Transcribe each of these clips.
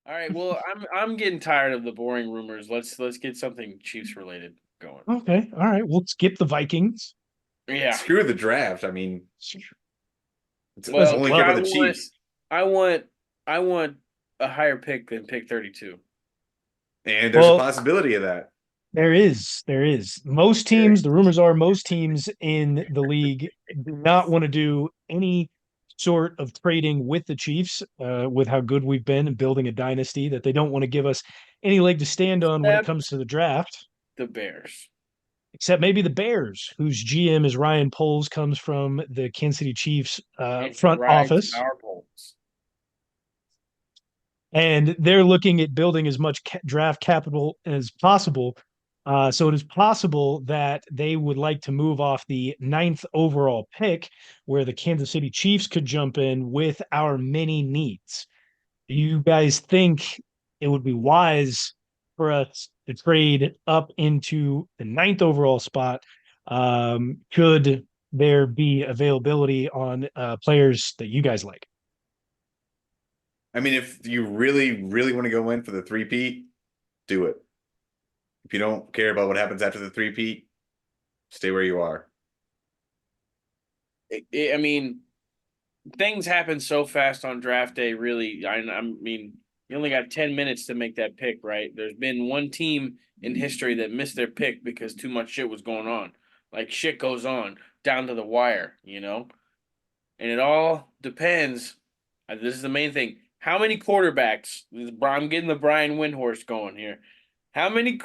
All right. Well, I'm getting tired of the boring rumors. Let's get something Chiefs related going. Okay, all right. We'll skip the Vikings. Yeah. Screw the draft. I mean, it's Well, Listen, only well, cover the Chiefs. I want I want a higher pick than pick 32. And there's a well, possibility of that. there is. Most There. teams, the rumors are most teams in the league do not want to do any sort of trading with the Chiefs, with how good we've been and building a dynasty, that they don't want to give us any leg to stand on when it Except comes to the draft. the Bears. Except maybe the Bears, whose GM is Ryan Poles, comes from the Kansas City Chiefs And he front rides office, our polls. and they're looking at building as much draft capital as possible. So it is possible that they would like to move off the ninth overall pick, where the Kansas City Chiefs could jump in with our many needs. Do you guys think it would be wise for us to trade up into the ninth overall spot? Could there be availability on players that you guys like? I mean, if you really, really want to go in for the three-peat, do it. If you don't care about what happens after the three-peat, stay where you are. I mean, things happen so fast on draft day. Really, I mean, you only got 10 minutes to make that pick, right? There's been one team in history that missed their pick because too much shit was going on. Like shit goes on down to the wire, and it all depends. This is the main thing. How many quarterbacks? I'm getting the Brian Windhorst going here. How many?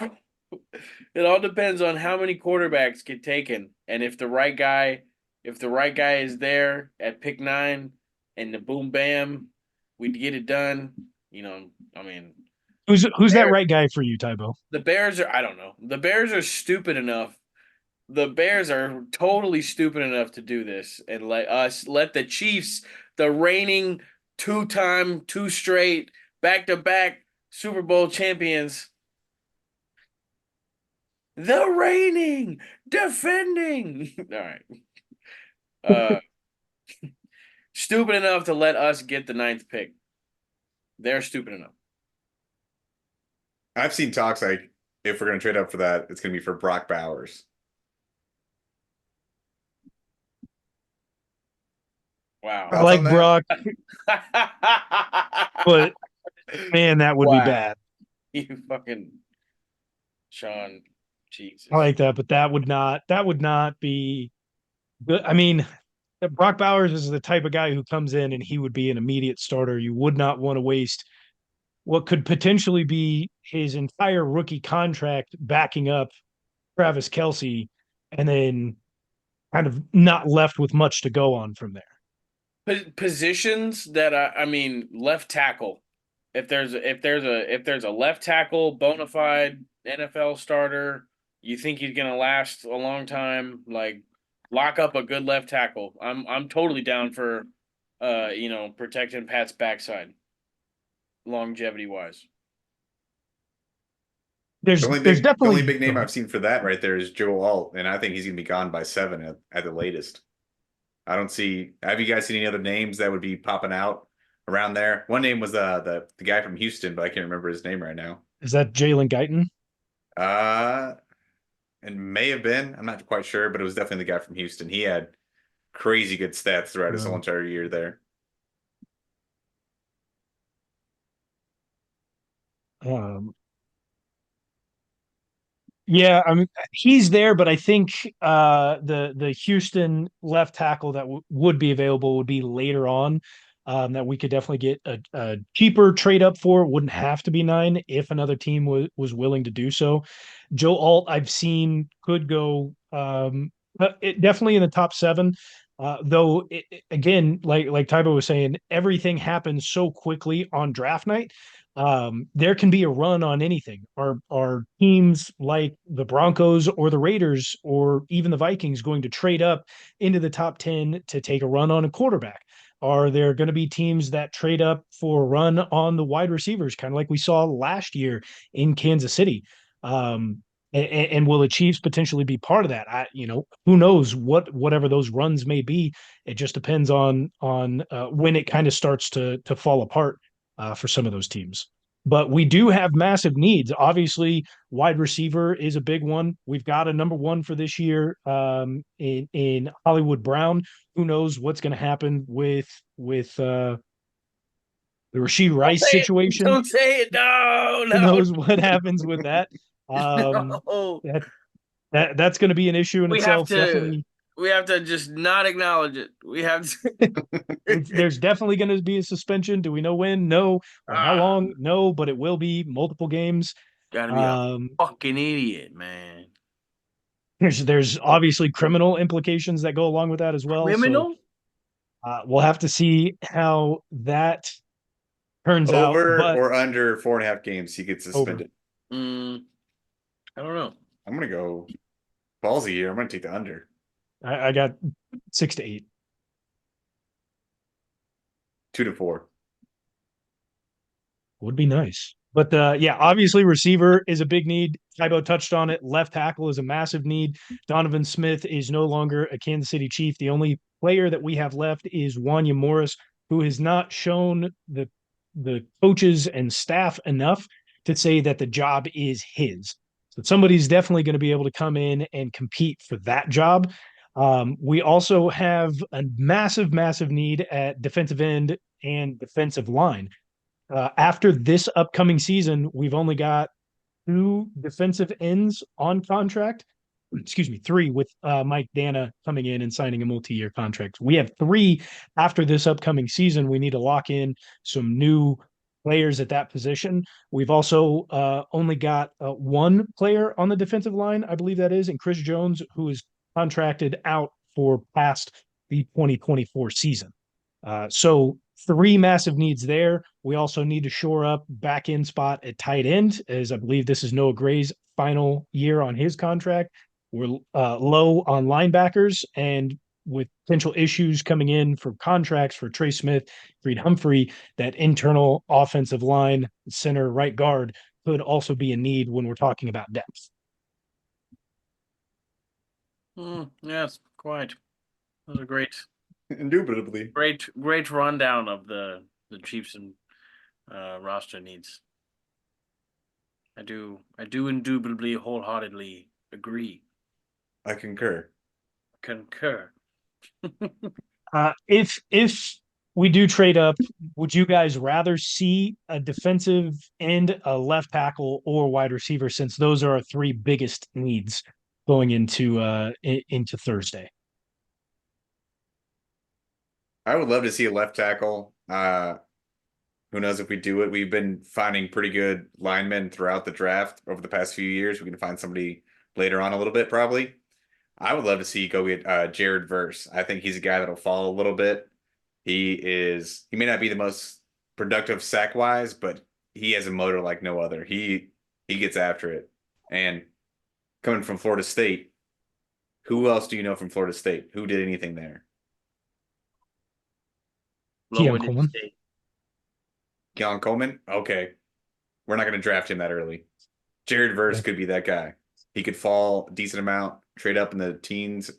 It all depends on how many quarterbacks get taken, and if the right guy is there at pick 9, and the boom bam, we get it done. I mean, Who's that Bears, right guy for you, Tybo? the Bears are. I don't know. The Bears are stupid enough. The Bears are totally stupid enough to do this and let the Chiefs, the reigning two-time, two straight, back-to-back Super Bowl champions, the reigning, defending. All right. Uh, Stupid enough to let us get the ninth pick. They're stupid enough. I've seen talks like if we're going to trade up for that, it's going to be for Brock Bowers. Wow. I Thoughts on like that? Brock, but man, that would be Wow. bad. You fucking Sean. I Jesus. like that, but that would not be good. I mean, Brock Bowers is the type of guy who comes in and he would be an immediate starter. You would not want to waste what could potentially be his entire rookie contract backing up Travis Kelce, and then kind of not left with much to go on from there. Positions that I mean, left tackle. If there's a left tackle bona fide NFL starter, you think he's gonna last a long time, like lock up a good left tackle. I'm totally down for protecting Pat's backside longevity wise. The There's only there's big, the only definitely big name I've seen for that right there is Joe Alt, and I think he's going to be gone by 7 at the latest. I don't see. Have you guys seen any other names that would be popping out around there? One name was the guy from Houston, but I can't remember his name right now. is that Jalen Guyton? Uh, and may have been. I'm not quite sure, but it was definitely the guy from Houston. He had crazy good stats throughout his whole No. entire year there. Um, yeah, I mean he's there, but I think the Houston left tackle that would be available would be later on. That we could definitely get a cheaper trade up for. It wouldn't have to be 9 if another team was willing to do so. Joe Alt, I've seen could go definitely in the top 7. Though again, like Tybo was saying, everything happens so quickly on draft night. There can be a run on anything. Are teams like the Broncos or the Raiders or even the Vikings going to trade up into the top 10 to take a run on a quarterback? Are there going to be teams that trade up for a run on the wide receivers, kind of like we saw last year in Kansas City? And will the Chiefs potentially be part of that? Who knows whatever those runs may be. It just depends on when it kind of starts to fall apart for some of those teams. But we do have massive needs. Obviously, wide receiver is a big one. We've got a number one for this year in Hollywood Brown. Who knows what's going to happen with the Rasheed Don't Rice say it. situation? Don't say it. No, Who no, knows what happens with that? no. That that's going to be an issue in We have itself. to. Definitely, We have to just not acknowledge it. We have to. there's definitely going to be a suspension. Do we know when? No. For how Ah, long? No. But it will be multiple games. gotta be a Um, fucking idiot, man. there's obviously criminal implications that go along with that as well. So Criminal? we'll have to see how that turns out. Over But or under 4.5 games, he gets over, suspended. Mm, I don't know. I'm gonna go ballsy here. I'm gonna take the under. I got 6 to 8. 2 to 4. Would be nice. But yeah, obviously receiver is a big need. Tybo touched on it. Left tackle is a massive need. Donovan Smith is no longer a Kansas City Chief. The only player that we have left is Wanya Morris, who has not shown the coaches and staff enough to say that the job is his. So somebody's definitely going to be able to come in and compete for that job. We also have a massive, massive need at defensive end and defensive line. After this upcoming season, we've only got 2 defensive ends on contract. Excuse me, 3 with Mike Dana coming in and signing a multi-year contract. We have 3 after this upcoming season. We need to lock in some new players at that position. We've also only got 1 player on the defensive line, I believe that is, and Chris Jones, who is contracted out for past the 2024 season. So 3 massive needs there. We also need to shore up back end spot at tight end, as I believe this is Noah Gray's final year on his contract. We're low on linebackers, and with potential issues coming in for contracts for Trey Smith, Reed Humphrey, that internal offensive line, center, right guard could also be a need when we're talking about depth. Yes, quite. That was a Indubitably. great rundown of the Chiefs and roster needs. I do indubitably, wholeheartedly agree, I concur. concur. If we do trade up, would you guys rather see a defensive end, a left tackle, or wide receiver? Since those are our 3 biggest needs going into Thursday. I would love to see a left tackle. Who knows if we do it? We've been finding pretty good linemen throughout the draft over the past few years. We can find somebody later on a little bit, probably. I would love to see go get Jared Verse. I think he's a guy that'll fall a little bit. He may not be the most productive sack wise, but he has a motor like no other. He gets after it. And coming from Florida State, who else do you know from Florida State? Who did anything there? Keon Coleman. State. Keon Coleman? Okay. We're not going to draft him that early. Jared Verse could be that guy. He could fall a decent amount, trade up in the teens,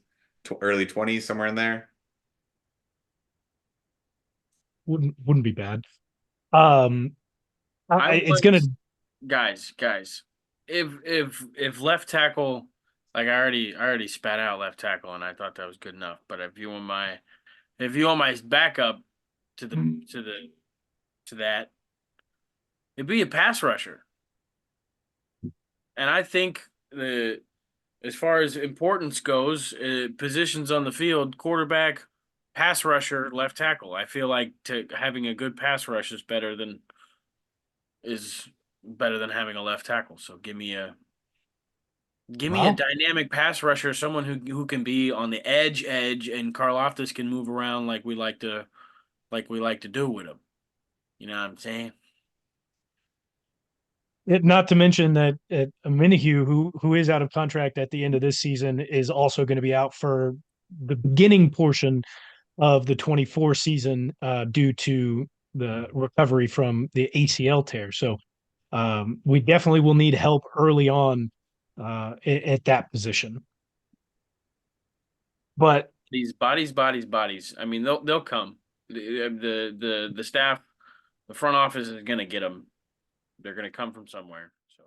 early 20s, somewhere in there. Wouldn't be bad. It's gonna guys. If left tackle, like I already spat out left tackle, and I thought that was good enough. But if you want my backup to that, it'd be a pass rusher. And I think as far as importance goes, positions on the field, quarterback, pass rusher, left tackle. I feel like having a good pass rush is better than having a left tackle. So give me a dynamic pass rusher, someone who can be on the edge, and Karlaftis can move around like we like to do with him. You know what I'm saying? Not to mention that Minihue, who is out of contract at the end of this season, is also going to be out for the beginning portion of the 24 season due to the recovery from the ACL tear. So we definitely will need help early on at that position. But these bodies. I mean, they'll come. The staff, the front office is going to get them. they're going to come from somewhere. So